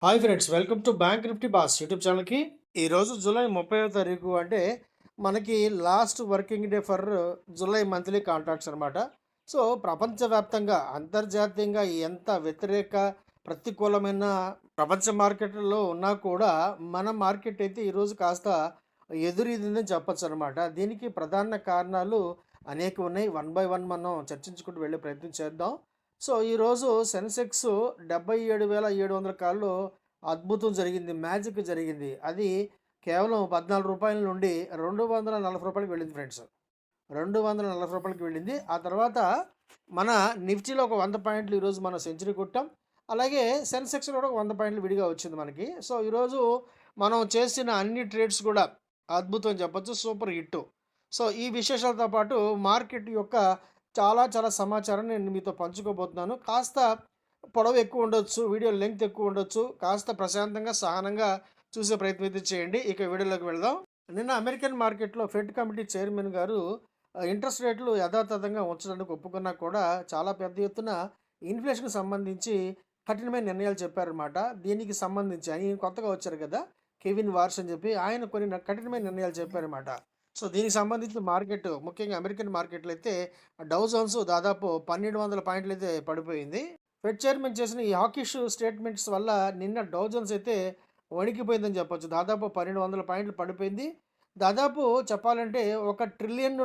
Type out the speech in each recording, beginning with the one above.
Hi friends, welcome to bank Nifty boss YouTube ఛానల్కి. ఈరోజు July 30వ తారీఖు అంటే మనకి last working day for July monthly contracts అనమాట. సో ప్రపంచవ్యాప్తంగా అంతర్జాతీయంగా ఎంత వ్యతిరేక ప్రతికూలమైన ప్రపంచ మార్కెట్లలో ఉన్నా కూడా మన మార్కెట్ అయితే ఈరోజు కాస్త ఎదురీదిందని చెప్పొచ్చు అనమాట. దీనికి ప్రధాన కారణాలు అనేక ఉన్నాయి. వన్ బై వన్ మనం చర్చించుకుంటూ వెళ్ళే ప్రయత్నం చేద్దాం. సో ఈరోజు సెన్సెక్స్ 77,700 కాల్లో అద్భుతం జరిగింది. మ్యాజిక్ జరిగింది. అది కేవలం రూ. 14 నుండి రూ. 240కి వెళ్ళింది ఫ్రెండ్స్. రూ. 240కి వెళ్ళింది. ఆ తర్వాత మన నిఫ్టీలో ఒక 100 పాయింట్లు ఈరోజు మనం సెంచరీ కొట్టాం. అలాగే సెన్సెక్స్‌లో కూడా ఒక 100 పాయింట్లు విడిగా వచ్చింది మనకి. సో ఈరోజు మనం చేసిన అన్ని ట్రేడ్స్ కూడా అద్భుతం చెప్పొచ్చు. Super hit. సో ఈ విశేషాలతో పాటు మార్కెట్ యొక్క చాలా చాలా సమాచారాన్ని నేను మీతో పంచుకోబోతున్నాను. కాస్త పొడవు ఎక్కువ ఉండొచ్చు, వీడియో లెంగ్త్ ఎక్కువ ఉండొచ్చు. కాస్త ప్రశాంతంగా, సహనంగా చూసే ప్రయత్నం అయితే చేయండి. ఇక వీడియోలోకి వెళ్దాం. నిన్న అమెరికన్ మార్కెట్‌లో ఫెడ్ కమిటీ చైర్మన్ గారు ఇంట్రెస్ట్ రేట్లు యథాతథంగా ఉంచడానికి ఒప్పుకున్నా కూడా చాలా పెద్ద ఎత్తున ఇన్‌ఫ్లేషన్‌కి సంబంధించి కఠినమైన నిర్ణయాలు చెప్పారన్నమాట. దీనికి సంబంధించి ఆయన కొత్తగా వచ్చారు కదా! కెవిన్ వార్ష్ అని చెప్పి ఆయన కొన్ని కఠినమైన నిర్ణయాలు చెప్పారన్నమాట. సో దీనికి సంబంధించి మార్కెట్ ముఖ్యంగా అమెరికన్ మార్కెట్‌లో అయితే డౌ జోన్స్ దాదాపు 1,200 పాయింట్లయితే పడిపోయింది. ఫెడ్ చైర్మన్ చేసిన ఈ హాకిష్ స్టేట్మెంట్స్ వల్ల నిన్న డౌ జోన్స్ అయితే వణికిపోయిందని చెప్పొచ్చు. దాదాపు 1,200 పాయింట్లు పడిపోయింది. దాదాపు చెప్పాలంటే $1 ట్రిలియన్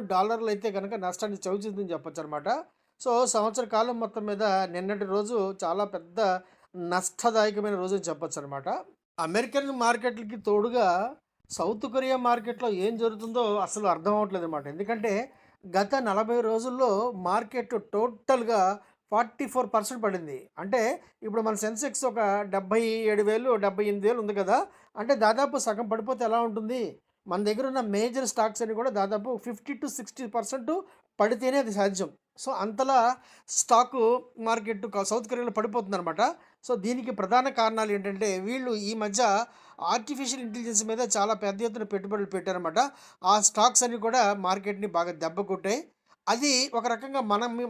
అయితే గనక నష్టాన్ని చవిచూసిందని చెప్పొచ్చనమాట. సో సంవత్సర కాలం మొత్తం మీద నిన్నటి రోజు చాలా పెద్ద నష్టదాయకమైన రోజు అని చెప్పొచ్చనమాట. అమెరికన్ మార్కెట్‌లకి తోడుగా సౌత్ కొరియా మార్కెట్‌లో ఏం జరుగుతుందో అసలు అర్థం అవ్వట్లేదనమాట. ఎందుకంటే గత 40 రోజుల్లో మార్కెట్ టోటల్‌గా 44% పడింది. అంటే ఇప్పుడు మన సెన్సెక్స్ ఒక 77,000, 78,000 ఉంది కదా! అంటే దాదాపు సగం పడిపోతే ఎలా ఉంటుంది? మన దగ్గర ఉన్న మేజర్ స్టాక్స్ అన్ని కూడా దాదాపు 50-60% పడితేనే అది సాధ్యం. సో, అంతలా స్టాకు మార్కెట్ సౌత్ కొరియాలో పడిపోతుందనమాట. సో, దీనికి ప్రధాన కారణాలు ఏంటంటే వీళ్ళు ఈ మధ్య ఆర్టిఫిషియల్ ఇంటెలిజెన్స్ మీద చాలా పెద్ద ఎత్తున పెట్టుబడులు పెట్టారనమాట. ఆ స్టాక్స్ అన్నీ కూడా మార్కెట్‌ని బాగా దెబ్బ కొట్టాయి. అది ఒక రకంగా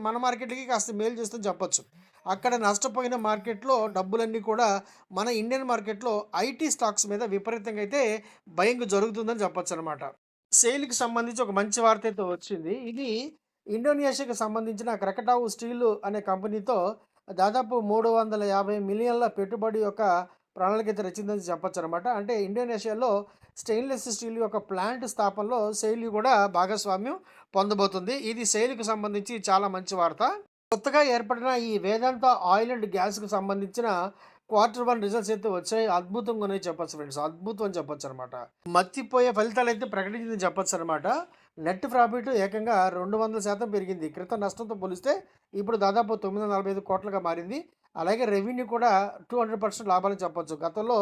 మన మార్కెట్‌కి కాస్త మేలు చేస్తుందని చెప్పొచ్చు. అక్కడ నష్టపోయిన మార్కెట్‌లో డబ్బులన్నీ కూడా మన ఇండియన్ మార్కెట్‌లో ఐటీ స్టాక్స్ మీద విపరీతంగా అయితే బయింగ్ జరుగుతుందని చెప్పొచ్చనమాట. సేల్‌కి సంబంధించి ఒక మంచి వార్త అయితే వచ్చింది. ఇది ఇండోనేషియాకి సంబంధించిన క్రకటావు స్టీలు అనే కంపెనీతో దాదాపు 350 మిలియన్ల పెట్టుబడి యొక్క ప్రణాళిక అయితే రచిందని చెప్పొచ్చనమాట. అంటే ఇండోనేషియాలో స్టెయిన్‌లెస్ స్టీల్ యొక్క ప్లాంట్ స్థాపనలో సెయిల్ కూడా భాగస్వామ్యం పొందబోతుంది. ఇది సెయిల్‌కి సంబంధించి చాలా మంచి వార్త. కొత్తగా ఏర్పడిన ఈ వేదాంత ఆయిల్ అండ్ గ్యాస్‌కి సంబంధించిన క్వార్టర్ 1 రిజల్ట్స్ అయితే వచ్చాయి. అద్భుతంగా ఉన్నాయి చెప్పొచ్చు ఫ్రెండ్స్. అద్భుతం అని చెప్పొచ్చనమాట. మత్తిపోయే ఫలితాలైతే ప్రకటించిందని చెప్పొచ్చనమాట. నెట్ ప్రాఫిట్ ఏకంగా 200% పెరిగింది. క్రితం నష్టంతో పోలిస్తే ఇప్పుడు దాదాపు 945 కోట్లుగా మారింది. అలాగే రెవెన్యూ కూడా 200% లాభాలని చెప్పొచ్చు. గతంలో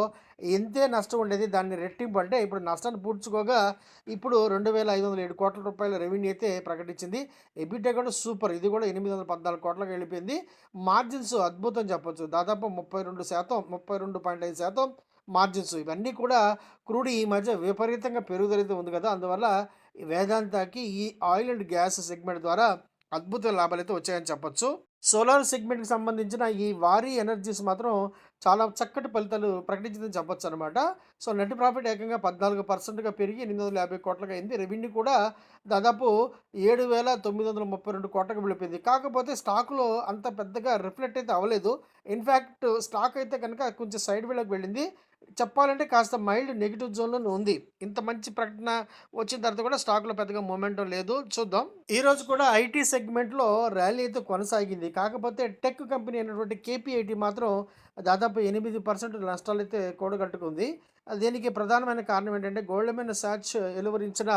ఎంతే నష్టం ఉండేది దాన్ని రెట్టింపు అంటే ఇప్పుడు నష్టాన్ని పూడ్చుకోగా ఇప్పుడు 2,507 కోట్ల రూపాయల రెవెన్యూ అయితే ప్రకటించింది. ఎబిటా కూడా సూపర్. ఇది కూడా 814 కోట్లకి వెళ్ళిపోయింది. మార్జిన్స్ అద్భుతం చెప్పొచ్చు. దాదాపు 32%, 32.5% మార్జిన్స్. ఇవన్నీ కూడా క్రూడ్ ఈ మధ్య విపరీతంగా పెరుగుదలైతే ఉంది కదా! అందువల్ల ఈ వేదాంతకి ఈ ఆయిల్ అండ్ గ్యాస్ సెగ్మెంట్ ద్వారా అద్భుత లాభాలైతే వచ్చాయని చెప్పొచ్చు. సోలార్ సెగ్మెంట్‌కి సంబంధించిన ఈ వారీ ఎనర్జీస్ మాత్రం చాలా చక్కటి ఫలితాలు ప్రకటించిందని చెప్పొచ్చనమాట. సో, నెట్ ప్రాఫిట్ ఏకంగా 14%గా పెరిగి 850 కోట్లకి అయింది. రెవెన్యూ కూడా దాదాపు 7,932 కోట్లకి వెళ్ళిపోయింది. కాకపోతే స్టాక్‌లో అంత పెద్దగా రిఫ్లెక్ట్ అయితే అవ్వలేదు. ఇన్‌ఫాక్ట్ స్టాక్ అయితే కనుక కొంచెం సైడ్ వేలోకి వెళ్ళింది. చెప్పాలంటే కాస్త మైల్డ్ నెగెటివ్ జోన్‌లోనే ఉంది. ఇంత మంచి ప్రకటన వచ్చిన తర్వాత కూడా స్టాక్‌లో పెద్దగా మొమెంటం లేదు. చూద్దాం. ఈరోజు కూడా ఐటీ సెగ్మెంట్‌లో ర్యాలీ అయితే కొనసాగింది. కాకపోతే టెక్ కంపెనీ అయినటువంటి కేపీఐటీ మాత్రం దాదాపు 8% నష్టాలైతే కూడగట్టుకుంది. దీనికి ప్రధానమైన కారణం ఏంటంటే గోల్డ్‌మెన్ సాచ్ వెలువరించిన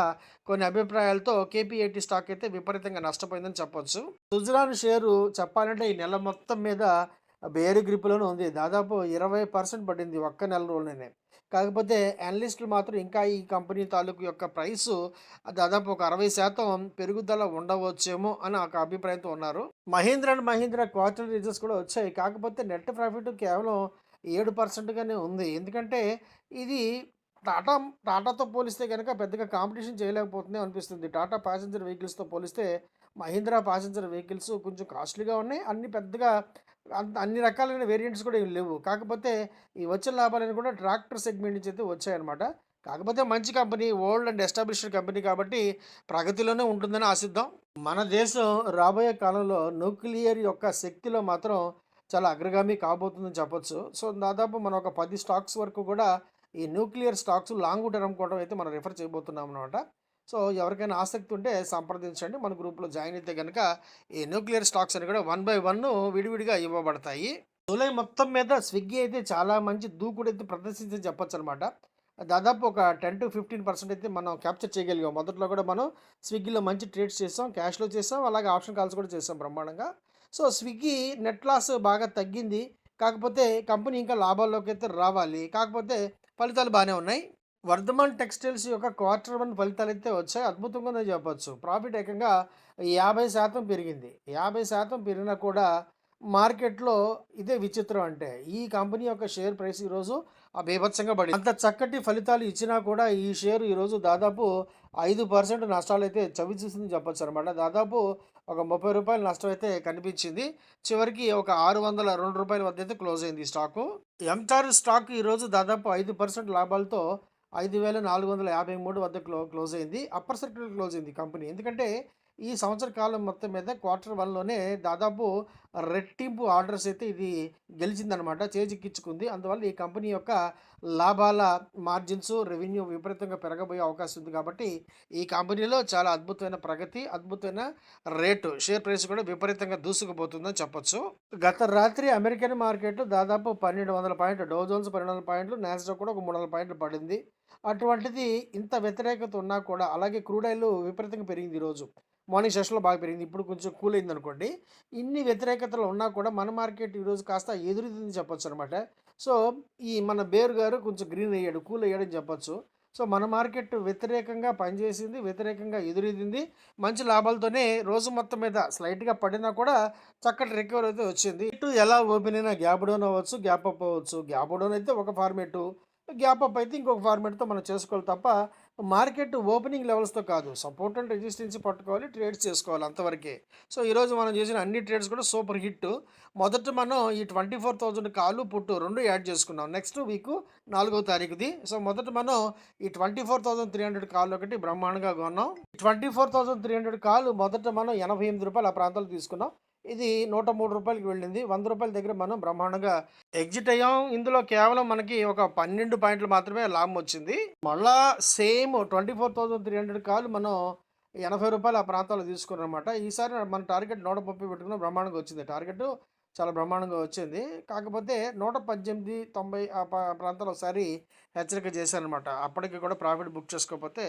కొన్ని అభిప్రాయాలతో కేపీఐటీ స్టాక్ అయితే విపరీతంగా నష్టపోయిందని చెప్పొచ్చు. సుజలాన్ షేరు చెప్పాలంటే ఈ నెల మొత్తం మీద బేర్ గ్రిప్‌లోనే ఉంది. దాదాపు 20% పడింది ఒక్క నెల రోజులోనే. కాకపోతే అనలిస్టులు మాత్రం ఇంకా ఈ కంపెనీ తాలూకు యొక్క ప్రైసు దాదాపు ఒక 60% పెరుగుదల ఉండవచ్చేమో అని ఒక అభిప్రాయంతో ఉన్నారు. Mahindra and Mahindra quarterly results కూడా వచ్చాయి. కాకపోతే నెట్ ప్రాఫిట్ కేవలం 7%గానే ఉంది. ఎందుకంటే ఇది టాటా టాటాతో పోలిస్తే గనక పెద్దగా కాంపిటీషన్ చేయలేకపోతుందేమో అనిపిస్తుంది. టాటా ప్యాసింజర్ వెహికల్స్‌తో పోలిస్తే మహీంద్రా ప్యాసింజర్ వెహికల్స్ కొంచెం కాస్ట్‌లీగా ఉన్నాయి. అన్నీ పెద్దగా అన్ని రకాలైన వేరియంట్స్ కూడా ఏమి లేవు. కాకపోతే ఈ వచ్చిన లాభాలన్నీ కూడా ట్రాక్టర్ సెగ్మెంట్ నుంచి అయితే వచ్చాయన్నమాట. కాకపోతే మంచి company, old and established company కాబట్టి ప్రగతిలోనే ఉంటుందని ఆశిద్దాం. మన దేశం రాబోయే కాలంలో న్యూక్లియర్ యొక్క శక్తిలో మాత్రం చాలా అగ్రగామి కాబోతుందని చెప్పొచ్చు. సో, దాదాపు మనం ఒక 10 స్టాక్స్ వరకు కూడా ఈ న్యూక్లియర్ స్టాక్స్ లాంగ్ టర్మ్ కోవడం అయితే మనం రిఫర్ చేయబోతున్నాం అనమాట. సో, ఎవరికైనా ఆసక్తి ఉంటే సంప్రదించండి. మన గ్రూప్‌లో జాయిన్ అయితే గనక ఈ న్యూక్లియర్ స్టాక్స్ అన్ని కూడా వన్ బై వన్ విడివిడిగా ఇవ్వబడతాయి. జూలై మొత్తం మీద స్విగ్గీ అయితే చాలా మంచి దూకుడైతే ప్రదర్శించని చెప్పొచ్చనమాట. దాదాపు ఒక 10-15% అయితే మనం క్యాప్చర్ చేయగలిగాం. మొదట్లో కూడా మనం స్విగ్గీలో మంచి ట్రేడ్స్ చేసాం. క్యాష్‌లో చేసాం. అలాగే ఆప్షన్ కాల్స్ కూడా చేసాం బ్రహ్మాండంగా. సో, స్విగ్గీ నెట్ లాస్ బాగా తగ్గింది. కాకపోతే కంపెనీ ఇంకా లాభాల్లోకైతే రావాలి. కాకపోతే ఫలితాలు బానే ఉన్నాయి. వర్ధమాన్ టెక్స్టైల్స్ యొక్క క్వార్టర్ 1 ఫలితాలైతే వచ్చాయి. అద్భుతంగా ఉందని చెప్పొచ్చు. ప్రాఫిట్ ఏకంగా 50% పెరిగింది. 50% పెరిగినా కూడా మార్కెట్‌లో ఇదే విచిత్రం అంటే, ఈ కంపెనీ యొక్క షేర్ ప్రైస్ ఈరోజు బీభత్సంగా పడింది. అంత చక్కటి ఫలితాలు ఇచ్చినా కూడా ఈ షేర్ ఈరోజు దాదాపు 5% నష్టాలైతే చవిచూసిందని చెప్పొచ్చనమాట. దాదాపు ఒక రూ. 30 నష్టం అయితే కనిపించింది. చివరికి ఒక రూ. 602 వద్దైతే క్లోజ్ అయింది ఈ స్టాకు. ఎంటార్ స్టాక్ ఈరోజు దాదాపు 5% లాభాలతో 5453 వద్ద క్లోజ్ అయింది. అప్పర్ సర్కిల్ క్లోజ్ అయింది కంపెనీ. ఎందుకంటే ఈ సంవత్సర కాలం మొత్తం మీద క్వార్టర్ 1లోనే దాదాపు రెట్టింపు ఆర్డర్స్ అయితే ఇది గెలిచిందనమాట. చేజిక్కించుకుంది. అందువల్ల ఈ కంపెనీ యొక్క లాభాల మార్జిన్స్, రెవెన్యూ విపరీతంగా పెరగబోయే అవకాశం ఉంది కాబట్టి ఈ కంపెనీలో చాలా అద్భుతమైన ప్రగతి, అద్భుతమైన రేటు, షేర్ ప్రైస్ కూడా విపరీతంగా దూసుకుపోతుందని చెప్పొచ్చు. గత రాత్రి అమెరికన్ మార్కెట్ దాదాపు 1200 పాయింట్లు, డౌ జోన్స్ 1200 పాయింట్లు, నాస్డాక్ కూడా ఒక 300 పాయింట్లు పడింది. అటువంటిది ఇంత వ్యతిరేకత ఉన్నా కూడా అలాగే క్రూడ్ ఆయిల్ విపరీతంగా పెరిగింది ఈరోజు. మార్నింగ్ సెషన్‌లో బాగా పెరిగింది. ఇప్పుడు కొంచెం కూల్ అయిందనుకోండి. ఇన్ని వ్యతిరేకతలు ఉన్నా కూడా మన మార్కెట్ ఈరోజు కాస్త ఎదురీదని చెప్పొచ్చనమాట. సో, ఈ మన బేర్ గారు కొంచెం గ్రీన్ అయ్యాడు, కూల్ అయ్యాడని చెప్పొచ్చు. సో, మన మార్కెట్ వ్యతిరేకంగా పనిచేసింది, వ్యతిరేకంగా ఎదురీదింది. మంచి లాభాలతోనే రోజు మొత్తం మీద స్లైట్‌గా పడినా కూడా చక్కటి రికవరీ అయితే వచ్చింది. ఇటు ఎలా ఓపెన్ అయినా గ్యాప్ డౌన్ అవ్వచ్చు, గ్యాప్ అప్ అవ్వచ్చు. గ్యాప్ డౌన్ అయితే ఒక ఫార్మేటు, గ్యాప్ అప్ అయితే ఇంకొక ఫార్మేట్‌తో మనం చేసుకోవాలి తప్ప మార్కెట్ ఓపెనింగ్ లెవెల్స్‌తో కాదు. సపోర్ట్ అండ్ రెసిస్టెన్స్ పట్టుకోవాలి, ట్రేడ్స్ చేసుకోవాలి అంతవరకే. సో, ఈరోజు మనం చేసిన అన్ని ట్రేడ్స్ కూడా సూపర్ హిట్. మొదట మనం ఈ 24,000 కాలు, పుట్టు 2 యాడ్ చేసుకున్నాం. నెక్స్ట్ వీకు 4వ తారీఖుది. సో, మొదట మనం ఈ 24,300 కాల్ ఒకటి బ్రహ్మాండంగా కొన్నాం. 24,300 కాలు మొదట మనం రూ. 88 ఆ ప్రాంతాల్లో తీసుకున్నాం. ఇది రూ. 103కి వెళ్ళింది. రూ. 100 దగ్గర మనం బ్రహ్మాండంగా ఎగ్జిట్ అయ్యాం. ఇందులో కేవలం మనకి ఒక 12 పాయింట్లు మాత్రమే లాభం వచ్చింది. మళ్ళా సేమ్ 24,300 కాలు మనం రూ. 80 ఆ ప్రాంతాల్లో తీసుకున్నామన్నమాట. ఈసారి మన టార్గెట్ 130 పెట్టుకున్నాం. బ్రహ్మాండంగా వచ్చింది. టార్గెట్ చాలా బ్రహ్మాండంగా వచ్చింది. కాకపోతే 118, 90 ఆ ప్రాంతాల్లో ఒకసారి హెచ్చరిక చేశానన్నమాట. అప్పటికి కూడా ప్రాఫిట్ బుక్ చేసుకోకపోతే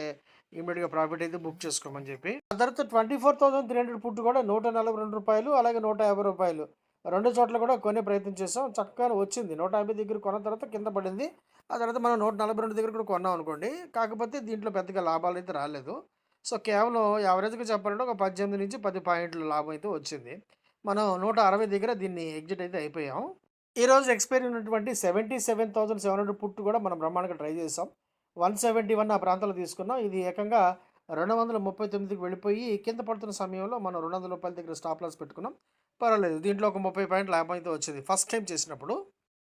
ఇమ్మీడియేట్‌గా ప్రాఫిట్ అయితే బుక్ చేసుకోమని చెప్పి. ఆ తర్వాత 24,300 పుట్టు కూడా రూ. 142 అలాగే రూ. 150 2 చోట్ల కూడా కొనే ప్రయత్నం చేసాం. చక్కగానే వచ్చింది. 150 దగ్గర కొన్న తర్వాత కింద పడింది. ఆ తర్వాత మనం 142 దగ్గర కూడా కొన్నాం అనుకోండి. కాకపోతే దీంట్లో పెద్దగా లాభాలైతే రాలేదు. సో, కేవలం యావరేజ్‌గా చెప్పాలంటే ఒక 18-10 పాయింట్ల లాభం అయితే వచ్చింది. మనం 160 దగ్గర దీన్ని ఎగ్జిట్ అయితే అయిపోయాం. ఈరోజు ఎక్స్‌పైరీ ఉన్నటువంటి 77,700 పుట్టు కూడా మనం బ్రహ్మాండంగా ట్రై చేసాం. 171 ఆ ప్రాంతాల్లో తీసుకున్నాం. ఇది ఏకంగా 239కి వెళ్ళిపోయి కింద పడుతున్న సమయంలో మనం రూ. 200 దగ్గర స్టాప్ లాస్ పెట్టుకున్నాం. పర్వాలేదు. దీంట్లో ఒక 30 పాయింట్ల లాభం అయితే వచ్చింది ఫస్ట్ టైమ్ చేసినప్పుడు.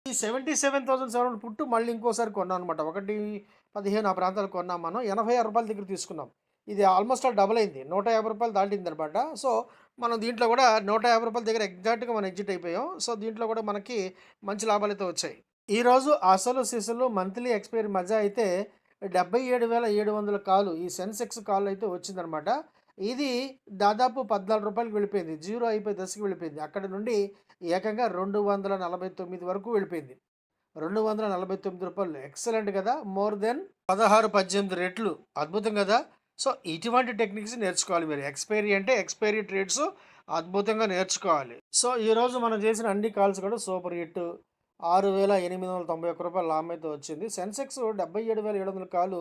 ఈ 77,700 పుట్టు మళ్ళీ ఇంకోసారి కొన్నాం అనమాట. 1.15 ఆ ప్రాంతాలు కొన్నాం మనం. రూ. 86 దగ్గర తీసుకున్నాం. ఇది ఆల్మోస్ట్ ఆల్ డబుల్ అయింది. రూ. 150 దాటిందనమాట. సో, మనం దీంట్లో కూడా రూ. 150 దగ్గర ఎగ్జాక్ట్‌గా మనం ఎగ్జిట్ అయిపోయాం. సో, దీంట్లో కూడా మనకి మంచి లాభాలైతే వచ్చాయి. ఈరోజు అసలు సిసలు మంత్లీ ఎక్స్‌పైరీ మజా అయితే 77,700 కాలు ఈ సెన్సెక్స్ కాల్ అయితే వచ్చిందనమాట. ఇది దాదాపు రూ. 14కి వెళ్ళిపోయింది. జీరో అయిపోయి దశకి వెళ్ళిపోయింది. అక్కడి నుండి ఏకంగా 249 వరకు వెళ్ళిపోయింది. రూ. 249 ఎక్సలెంట్ కదా! మోర్ దెన్ 16, 18 రెట్లు. అద్భుతం కదా! సో, ఇటువంటి టెక్నిక్స్ నేర్చుకోవాలి మీరు. ఎక్స్‌పైరీ అంటే ఎక్స్‌పైరీ ట్రేడ్స్ అద్భుతంగా నేర్చుకోవాలి. సో, ఈరోజు మనం చేసిన అన్ని కాల్స్ కూడా సూపర్ హిట్. రూ. 6,891 లాభం అయితే వచ్చింది. సెన్సెక్స్ 77,700 కాలు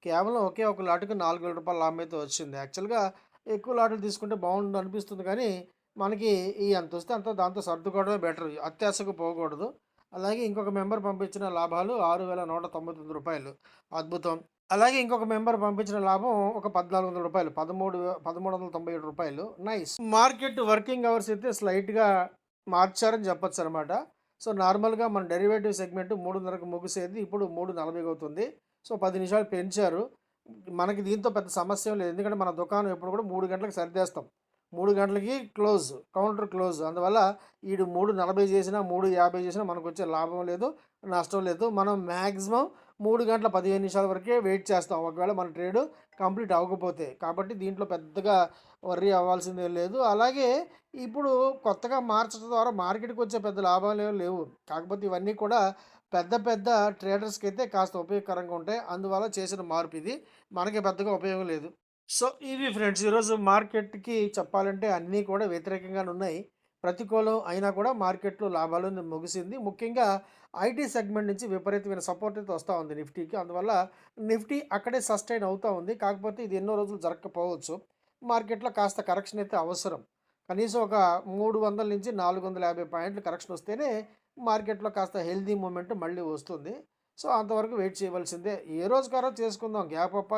కేవలం ఒకే ఒక లాట్‌కి రూ. 4,000 లాభం అయితే వచ్చింది. యాక్చువల్‌గా ఎక్కువ లాటులు తీసుకుంటే బాగుండు అనిపిస్తుంది కానీ, మనకి ఎంతొస్తే అంత దాంతో సర్దుకోవడమే బెటర్. అత్యాశకు పోకూడదు. అలాగే ఇంకొక మెంబర్ పంపించిన లాభాలు రూ. 6,199 అద్భుతం. అలాగే ఇంకొక మెంబర్ పంపించిన లాభం ఒక రూ. 1,400 13,397 నైస్. మార్కెట్ వర్కింగ్ అవర్స్ అయితే స్లైట్‌గా మార్చారని చెప్పొచ్చనమాట. సో, నార్మల్‌గా మన డెరివేటివ్ సెగ్మెంట్ 3:30కి ముగిసేది ఇప్పుడు 3:40కి అవుతుంది. సో, 10 నిమిషాలు పెంచారు. మనకి దీంతో పెద్ద సమస్య ఏం లేదు. ఎందుకంటే మన దుకాణం ఎప్పుడు కూడా 3 గంటలకు సర్దేస్తాం. 3 గంటలకి క్లోజ్. Counter close. అందువల్ల ఈడు 3:40 చేసినా, 3:50 చేసినా మనకొచ్చే లాభం లేదు, నష్టం లేదు. మనం మాక్సిమం 3 గంటల 15 నిమిషాల వరకే వెయిట్ చేస్తాం. ఒకవేళ మన ట్రేడ్ కంప్లీట్ అవ్వకపోతే. కాబట్టి దీంట్లో పెద్దగా వర్రీ అవ్వాల్సిందేం లేదు. అలాగే ఇప్పుడు కొత్తగా మార్చడం ద్వారా మార్కెట్‌కి వచ్చే పెద్ద లాభాలేం లేవు. కాకపోతే ఇవన్నీ కూడా పెద్ద పెద్ద ట్రేడర్స్‌కైతే కాస్త ఉపయోగకరంగా ఉంటాయి. అందువల్ల చేసిన మార్పు ఇది. మనకి పెద్దగా ఉపయోగం లేదు. సో, ఇవి ఫ్రెండ్స్ ఈరోజు మార్కెట్‌కి చెప్పాలంటే అన్నీ కూడా వ్యతిరేకంగానే ఉన్నాయి. ప్రతికూలం అయినా కూడా మార్కెట్‌లో లాభాలను ముగిసింది. ముఖ్యంగా ఐటీ సెగ్మెంట్ నుంచి విపరీతమైన సపోర్ట్ అయితే వస్తా ఉంది నిఫ్టీకి. అందువల్ల నిఫ్టీ అక్కడే సస్టైన్ అవుతా ఉంది. కాకపోతే ఇది ఎన్నో రోజులు జరగకపోవచ్చు. మార్కెట్‌లో కాస్త కరెక్షన్ అయితే అవసరం. కనీసం ఒక 300-450 పాయింట్లు కరెక్షన్ వస్తేనే మార్కెట్‌లో కాస్త హెల్తీ మూవ్‌మెంట్ మళ్ళీ వస్తుంది. సో, అంతవరకు వెయిట్ చేయవలసిందే. ఏ రోజుకి ఆ రోజు చేసుకుందాం. గ్యాప్ అప్ప,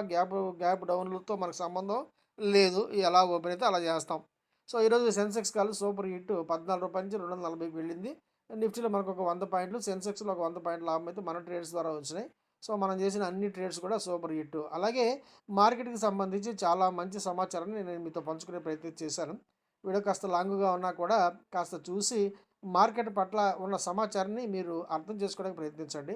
గ్యాప్ డౌన్‌లతో మనకు సంబంధం లేదు. ఎలా ఓపెన్ అయితే అలా చేస్తాం. సో, ఈరోజు సెన్సెక్స్ కాల్ సూపర్ హిట్ రూ. 14 నుంచి 240కి వెళ్ళింది. నిఫ్టీలో మనకు ఒక 100 పాయింట్లు, సెన్సెక్స్‌లో ఒక 100 పాయింట్ల లాభం అయితే మన ట్రేడ్స్ ద్వారా వచ్చినాయి. సో, మనం చేసిన అన్ని ట్రేడ్స్ కూడా సూపర్ హిట్. అలాగే మార్కెట్‌కి సంబంధించి చాలా మంచి సమాచారాన్ని నేను మీతో పంచుకునే ప్రయత్నం చేశాను. వీడియో కాస్త లాంగ్‌గా ఉన్నా కూడా కాస్త చూసి మార్కెట్ పట్ల ఉన్న సమాచారాన్ని మీరు అర్థం చేసుకోవడానికి ప్రయత్నించండి.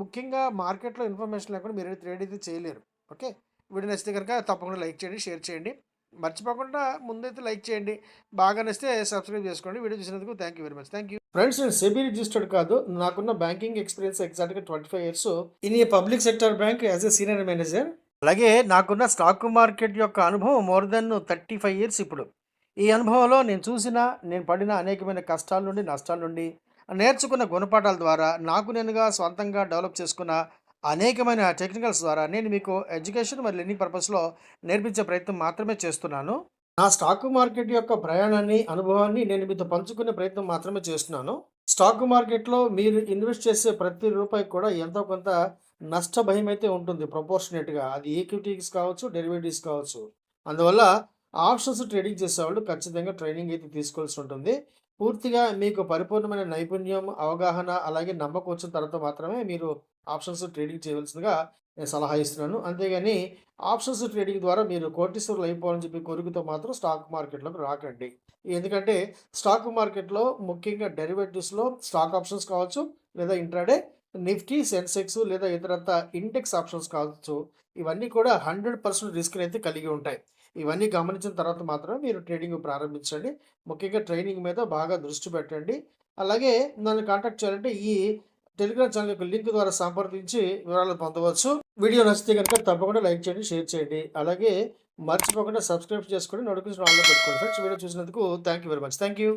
ముఖ్యంగా మార్కెట్‌లో ఇన్ఫర్మేషన్ లేకుండా మీరు ట్రేడ్ అయితే చేయలేరు. ఓకే. వీడియో నచ్చితే గనుక తప్పకుండా లైక్ చేయండి, షేర్ చేయండి. మర్చిపోకుండా ముందైతే లైక్ చేయండి. బాగా నచ్చితే సబ్స్క్రైబ్ చేసుకోండి. వీడియో చూసినందుకు thank you very much. Thank you. Friends నేను సెబీ రిజిస్టర్డ్ కాదు. నాకున్న బ్యాంకింగ్ ఎక్స్‌పీరియన్స్ ఎగ్జాక్ట్‌గా 25 years in a public sector bank as a senior manager. అలాగే నాకున్న స్టాక్ మార్కెట్ యొక్క అనుభవం మోర్ దెన్ 35 ఇయర్స్ ఇప్పుడు. ఈ అనుభవంలో నేను పడిన అనేకమైన కష్టాల నుండి, నష్టాల నుండి, నేర్చుకున్న గుణపాఠాల ద్వారా, నాకు నేనుగా స్వంతంగా డెవలప్ చేసుకున్న అనేకమైన టెక్నికల్స్ ద్వారా నేను మీకు ఎడ్యుకేషన్ మరియు లెర్నింగ్ పర్పస్‌లో నేర్పించే ప్రయత్నం మాత్రమే చేస్తున్నాను. నా స్టాక్ మార్కెట్ యొక్క ప్రయాణాన్ని, అనుభవాన్ని నేను మీతో పంచుకునే ప్రయత్నం మాత్రమే చేస్తున్నాను. స్టాక్ మార్కెట్‌లో మీరు ఇన్వెస్ట్ చేసే ప్రతి రూపాయికి కూడా ఎంతో కొంత నష్ట భయమైతే ఉంటుంది ప్రపోర్షనేట్‌గా. అది ఈక్విటీస్ కావచ్చు, డెరివేటివ్స్ కావచ్చు. అందువల్ల ఆప్షన్స్ ట్రేడింగ్ చేసేవాళ్ళు ఖచ్చితంగా ట్రైనింగ్ అయితే తీసుకోవాల్సి ఉంటుంది. పూర్తిగా మీకు పరిపూర్ణమైన నైపుణ్యం, అవగాహన అలాగే నమ్మకం వచ్చిన తర్వాత మాత్రమే మీరు ఆప్షన్స్ ట్రేడింగ్ చేయవలసిందిగా నేను సలహా ఇస్తున్నాను. అంతేగాని ఆప్షన్స్ ట్రేడింగ్ ద్వారా మీరు కోటీశ్వరులు అయిపోవాలని చెప్పి కోరికతో మాత్రం స్టాక్ మార్కెట్‌లోకి రాకండి. ఎందుకంటే స్టాక్ మార్కెట్‌లో ముఖ్యంగా డెరివేటివ్స్‌లో స్టాక్ ఆప్షన్స్ కావచ్చు, లేదా ఇంట్రాడే నిఫ్టీ, సెన్సెక్స్ లేదా ఇతరత్రా ఇండెక్స్ ఆప్షన్స్ కావచ్చు. ఇవన్నీ కూడా 100% రిస్క్‌నైతే కలిగి ఉంటాయి. ఇవన్నీ గమనించిన తర్వాత మాత్రమే మీరు ట్రేడింగ్ ప్రారంభించండి. ముఖ్యంగా ట్రైనింగ్ మీద బాగా దృష్టి పెట్టండి. అలాగే నన్ను కాంటాక్ట్ చేయాలంటే ఈ టెలిగ్రామ్ ఛానల్ యొక్క లింక్ ద్వారా సంప్రదించి వివరాలు పొందవచ్చు. వీడియో నచ్చితే గనుక తప్పకుండా లైక్ చేయండి, షేర్ చేయండి. అలాగే మర్చిపోకుండా సబ్స్క్రైబ్ చేసుకొని నోటిఫికేషన్ ఆన్‌లో పెట్టుకోండి ఫ్రెండ్స్. వీడియో చూసినందుకు thank you very much. Thank you.